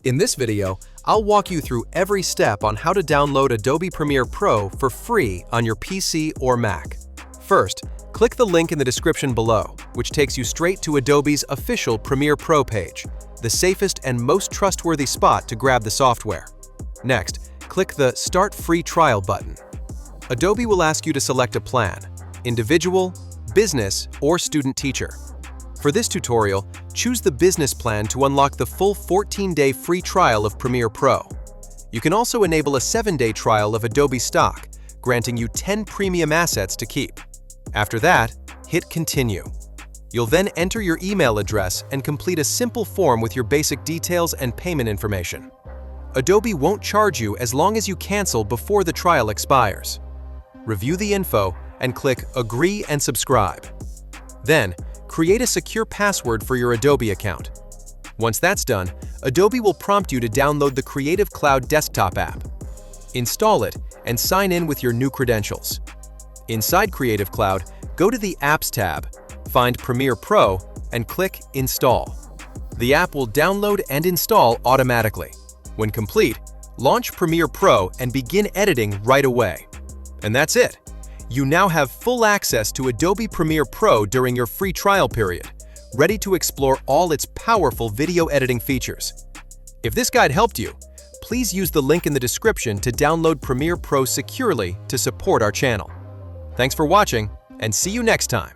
In this video, I'll walk you through every step on how to download Adobe Premiere Pro for free on your PC or Mac. First, click the link in the description below, which takes you straight to Adobe's official Premiere Pro page, the safest and most trustworthy spot to grab the software. Next, click the Start Free Trial button. Adobe will ask you to select a plan: individual, business, or student teacher. For this tutorial, choose the business plan to unlock the full 14-day free trial of Premiere Pro. You can also enable a 7-day trial of Adobe stock, granting you 10 premium assets to keep. After that, hit Continue. You'll then enter your email address and complete a simple form with your basic details and payment information. Adobe won't charge you as long as you cancel before the trial expires. Review the info and click Agree and Subscribe. Then, create a secure password for your Adobe account. Once that's done, Adobe will prompt you to download the Creative Cloud desktop app. Install it and sign in with your new credentials. Inside Creative Cloud, go to the Apps tab, find Premiere Pro, and click Install. The app will download and install automatically. When complete, launch Premiere Pro and begin editing right away. And that's it! You now have full access to Adobe Premiere Pro during your free trial period, ready to explore all its powerful video editing features. If this guide helped you, please use the link in the description to download Premiere Pro securely to support our channel. Thanks for watching, and see you next time.